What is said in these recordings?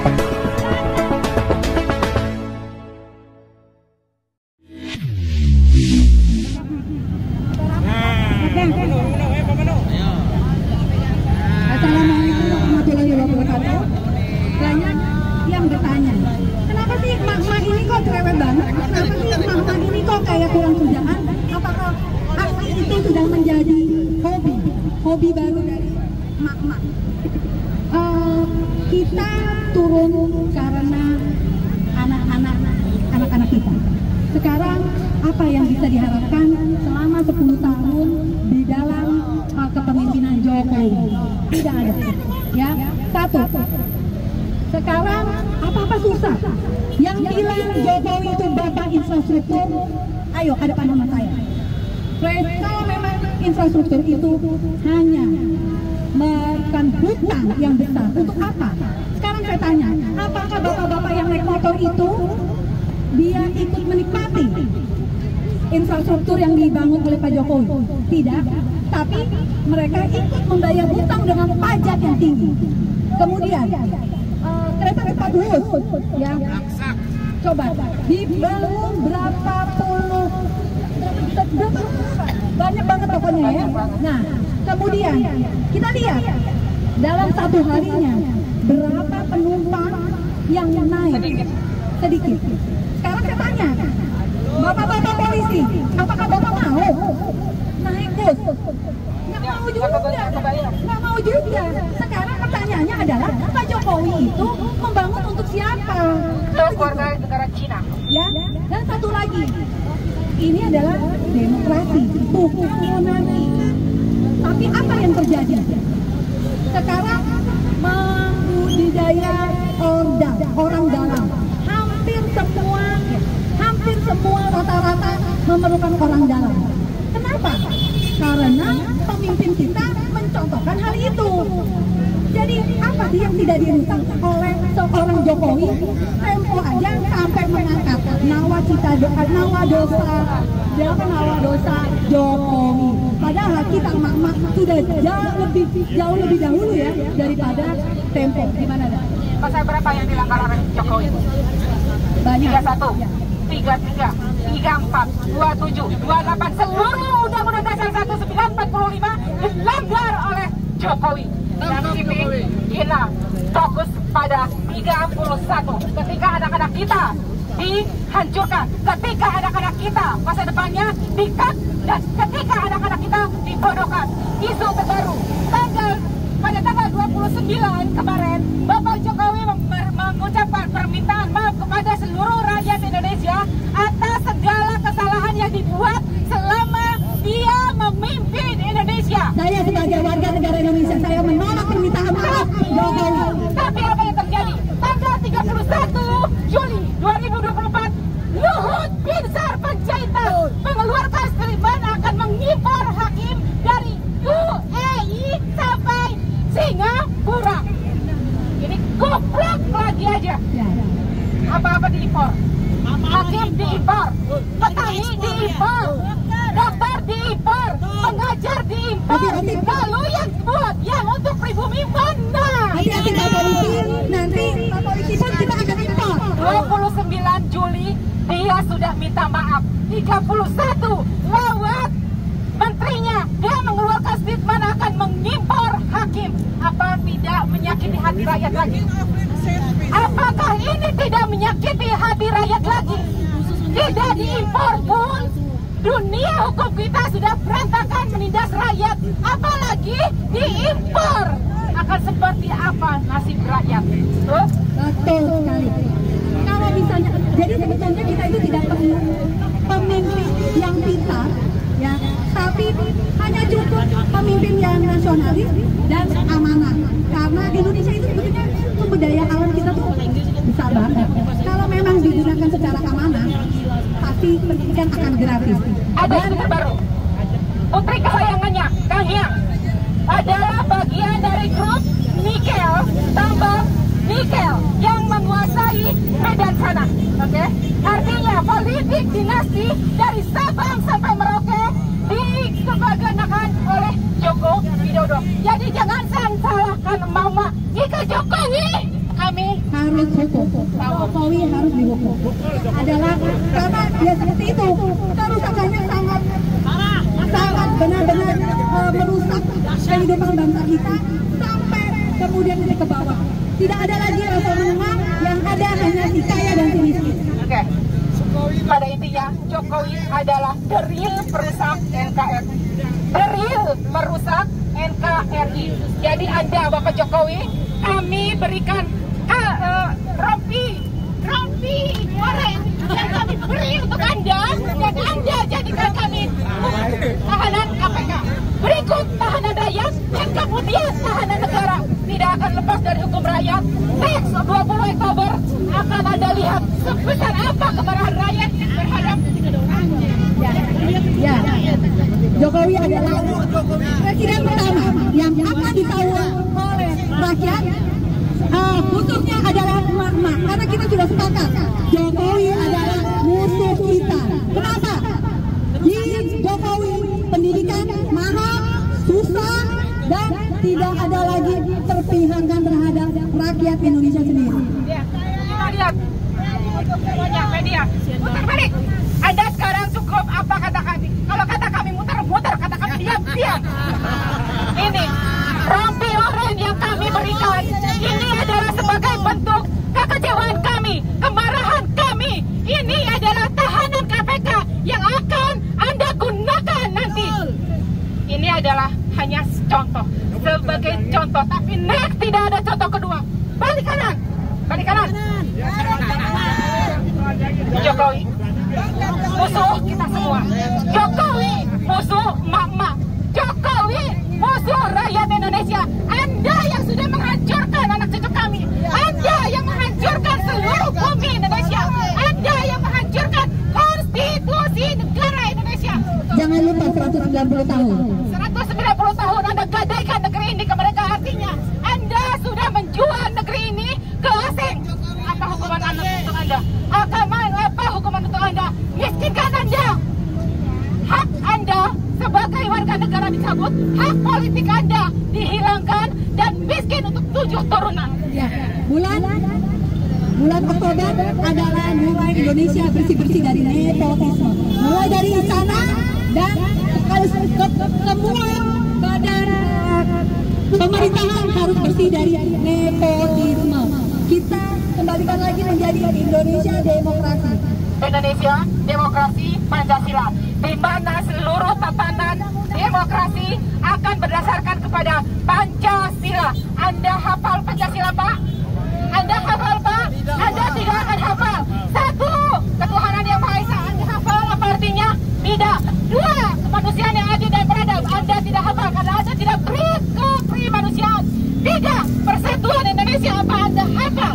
Assalamualaikum warahmatullahi wabarakatuh. Banyak yang bertanya, kenapa sih emak-emak ini kok cerewet banget? Kenapa sih emak-emak ini kok kayak kurang kerjaan? Apakah aksi itu sudah menjadi hobi baru dari emak-emak? Kita turun karena anak-anak kita. Sekarang apa yang bisa diharapkan selama 10 tahun di dalam kepemimpinan Jokowi? Tidak ada. Ya, satu. Sekarang apa-apa susah. Yang bilang Jokowi itu bapak infrastruktur, ayo hadapan sama saya. Kalau memang infrastruktur itu hanya bukan hutang yang besar, untuk apa? Sekarang saya tanya, apakah bapak-bapak yang naik motor itu dia ikut menikmati infrastruktur yang dibangun oleh Pak Jokowi? Tidak, tapi mereka ikut membayar hutang dengan pajak yang tinggi. Kemudian kereta cepat Wush, ya, coba dibangun berapa banyak banget pokoknya ya. Nah, kemudian kita lihat dalam satu harinya berapa penumpang yang naik? Sedikit. Sekarang saya tanya, bapak-bapak polisi, apakah bapak mau naik bus? Nggak mau juga. Sekarang pertanyaannya adalah, Pak Jokowi itu membangun untuk siapa? Warga negara Cina. Ya, dan satu lagi, ini adalah demokrasi, bukan monarki. Tapi apa yang terjadi? Sekarang membudidaya orang dalam. Hampir semua rata-rata memerlukan orang dalam. Kenapa? Karena pemimpin kita mencontohkan hal itu. Jadi apa sih yang tidak dirusak oleh seorang Jokowi? Tempo aja sampai mengangkat nawa dosa Jokowi. Padahal kita emak-emak sudah jauh lebih dahulu ya daripada Tempo. Gimana dah? Pasal berapa yang dilanggar oleh Jokowi? Banyak. 31, 33, 34, 27, 28, seluruh Undang-Undang Dasar 1945 dilanggar oleh Jokowi. Dan ini kita fokus pada 31. Ketika anak-anak kita dihancurkan, ketika anak-anak kita masa depannya di-cut, dan ketika anak-anak kita dibodohkan. Isu terbaru pada tanggal 29 kemarin, Bapak Jokowi mengucapkan permintaan maaf kepada seluruh rakyat Indonesia atas segala kesalahan yang dibuat selama dia memimpin Indonesia. Saya sebagai warga negara Indonesia, saya menolak permintaan maaf Jokowi. Tapi apa yang terjadi? Tanggal 31 Juli 2024, Luhut Binsar Panjaitan mengeluarkan statement akan mengimpor hakim dari UAE sampai Singapura. Ini goblok lagi aja. Apa-apa diimpor. Hakim diimpor, petani diimpor, dokter diimpor, pengajar diimpor. Lalu yang buat yang untuk pribumi mana? Nanti Pak polisi pun kita akan impor. 29 Juli dia sudah minta maaf. 31 lewat menterinya dia mengeluarkan statement akan mengimpor hakim. Apa tidak menyakiti hati rakyat lagi? Apakah ini tidak menyakiti hati rakyat lagi? Tidak diimpor pun dunia hukum kita sudah berantakan menindas rakyat, apalagi diimpor. Akan seperti apa nasib rakyat? Betul sekali. Kalau misalnya, jadi sebetulnya kita itu tidak perlu pemimpin yang pintar, ya, tapi hanya cukup pemimpin yang nasionalis dan amanah. Karena di Indonesia itu sebetulnya sumber daya alam kita tuh besar banget. Kalau memang digunakan secara amanah, pasti pendidikan akan gratis. Ada yang terbaru. Putri kesayangannya, Kang Hyang, adalah bagian dari grup nikel, tambang nikel yang menguasai Medan sana. Oke? Artinya politik dinasti dari Sabang sampai Merauke dikebaganakan oleh Joko Widodo. Jadi jangan salahkan Mama. Jika Jokowi kami harus hukum. Jokowi harus dihukum. Adalah karena dia seperti itu. Kerusakannya sangat benar-benar merusak kehidupan bangsa kita sampai kemudian titik ke bawah. Tidak ada lagi level menengah, yang ada hanya si kaya dan si miskin. Oke. Pada intinya Jokowi adalah the real perusak NKRI. The real merusak NKRI. Jadi Anda Bapak Jokowi, kami berikan rompi goreng yang kami beri untuk Anda, dan Anda jadikan kami tahanan KPK. Berikut tahanan rakyat, dan kemudian tahanan negara. Tidak akan lepas dari hukum rakyat. Next 20 Oktober akan Anda lihat sebesar apa kemarahan rakyat terhadap Ya, Jokowi adalah presiden pertama yang akan dikawal oleh rakyat, khususnya adalah emak-emak, karena kita sudah sepakat Jokowi adalah musuh kita. Kenapa? Di Jokowi pendidikan mahal, susah, dan tidak ada lagi terpihakkan terhadap rakyat Indonesia sendiri. Ya, kita lihat semuanya media putar balik. Anda sekarang cukup apa kata kami? Kalau kata kami muter-muter, kata kami diam-diam. Ini rompi oranye yang kami berikan. Ini adalah sebagai bentuk kekecewaan kami, kemarahan kami. Ini adalah tahanan KPK yang akan Anda gunakan nanti. Ini adalah hanya contoh, sebagai contoh. Tapi next tidak ada contoh kedua. Balik kanan, balik kanan. Jokowi musuh kita semua. Jokowi musuh emak-emak. Jokowi musuh rakyat Indonesia. Anda yang sudah menghancurkan anak cucu kami. Anda yang menghancurkan seluruh bumi Indonesia. Anda yang menghancurkan konstitusi negara Indonesia. Jangan lupa 190 tahun. 190 tahun Anda gadaikan negeri ini ke mereka. Artinya Anda sudah menjual negeri ini ke asing. Apa hukuman Anda untuk Anda? Apa hukuman untuk Anda? Miskinkan Anda. Hak Anda sebagai warga negara dicabut, hak politik Anda dihilangkan, dan miskin untuk 7 turunan. Ya, bulan Oktober adalah mulai Indonesia bersih-bersih dari nepotisme. Mulai dari istana dan semua badan pemerintahan harus bersih dari nepotisme. Kita kembalikan lagi menjadi Indonesia demokrasi. Indonesia demokrasi Pancasila, di mana seluruh tatanan demokrasi akan berdasarkan kepada Pancasila. Anda hafal Pancasila, Pak? Anda hafal, Pak? Anda tidak akan hafal. 1, ketuhanan yang Maha Esa. Anda hafal apa artinya? Tidak. 2, kemanusiaan yang adil dan beradab. Anda tidak hafal karena Anda tidak beri kemanusiaan. 3, persatuan Indonesia. Apa Anda hafal?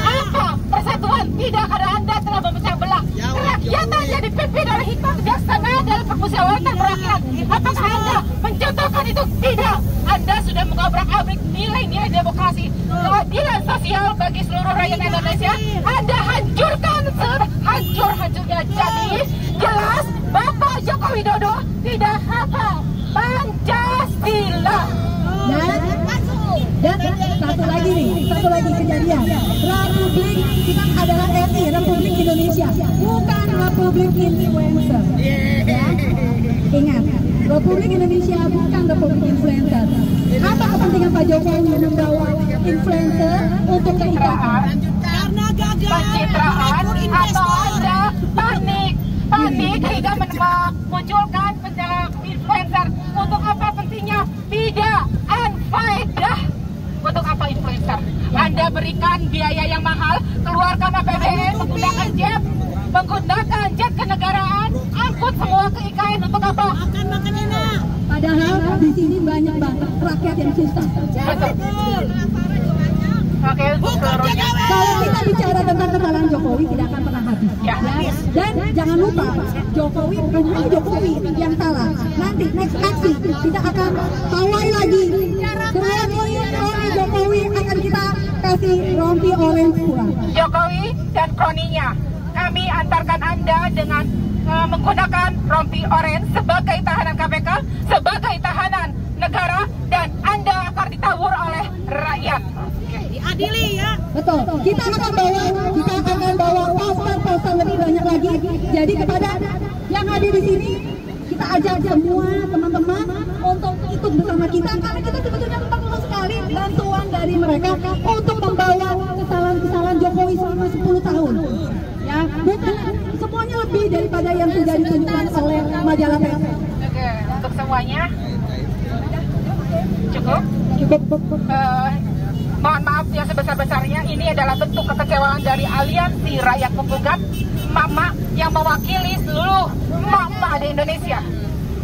Apa persatuan? Tidak, karena Anda telah memecah belah. Kerakyatan yang dipimpin oleh hikmah bijaksana dalam permusyawaratan rakyat. Apakah Anda mencontohkan itu? Tidak. Anda sudah mengobrak-abrik nilai-nilai demokrasi, keadilan sosial bagi seluruh rakyat Indonesia. Anda hancurkan sehancur-hancurnya. Jadi jelas Bapak Joko Widodo tidak hafal Pancasila. Dan satu lagi kejadian. Republik kita adalah RI, Republik Indonesia, bukan Republik Influencer. Ya, ingat, Republik Indonesia bukan Republik Influencer. Apa kepentingan Pak Jokowi membawa influencer untuk keikatan? Karena gagal pencitraan, atau Anda panik hingga memunculkan influencer. Untuk apa pentingnya? Tidak unfaedah. Untuk apa influencer? Anda berikan biaya yang mahal, keluarkan APBN, menggunakan jet kenegaraan, angkut semua ke IKN. Untuk apa? Makan enak. Padahal di sini banyak banget rakyat yang susah. Betul. Oke, kalau kita bicara tentang kesalahan Jokowi tidak akan pernah habis. Ya. Dan jangan lupa, Jokowi bukan Jokowi yang salah. Nanti next aksi kita akan pawai lagi. Semua Jokowi akan kita kasih rompi orange pulang. Jokowi dan kroninya, kami antarkan Anda dengan menggunakan rompi orange sebagai tahanan KPK, sebagai tahanan negara, dan Anda akan ditawur oleh rakyat. Diadili ya. Betul. Betul. Kita akan bawa poster lebih banyak lagi. Jadi kepada yang hadir di sini, kita ajak semua teman-teman untuk ikut bersama kita, karena kita sebetulnya perlu sekali bantuan dari mereka untuk membawa kesalahan-kesalahan Jokowi selama 10 tahun. Ya, bukan semuanya lebih daripada yang sudah ditunjukkan oleh majalah Tempo. Oke, untuk semuanya cukup. Mohon maaf yang sebesar-besarnya, ini adalah bentuk kekecewaan dari Aliansi Rakyat Menggugat, mama yang mewakili seluruh mama di Indonesia.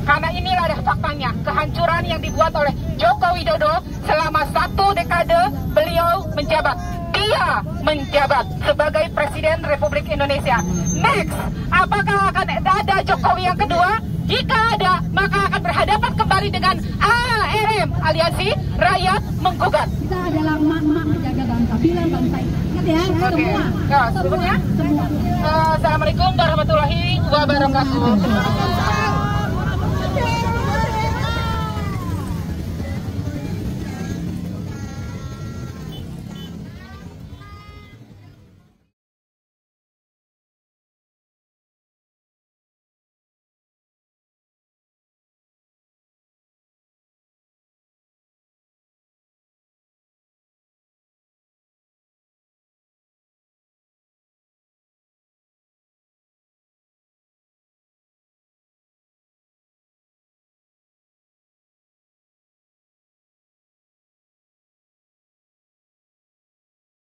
Karena inilah ada faktanya, kehancuran yang dibuat oleh Joko Widodo selama 1 dekade beliau menjabat. Dia menjabat sebagai Presiden Republik Indonesia. Next, apakah akan ada Jokowi yang kedua? Jika ada, maka akan berhadapan kembali dengan ARM, Aliansi Rakyat Menggugat. Kita adalah emak-emak menjaga bangsa, bilang bangsa. Ingat ya, semua. Semua. Assalamualaikum warahmatullahi wabarakatuh.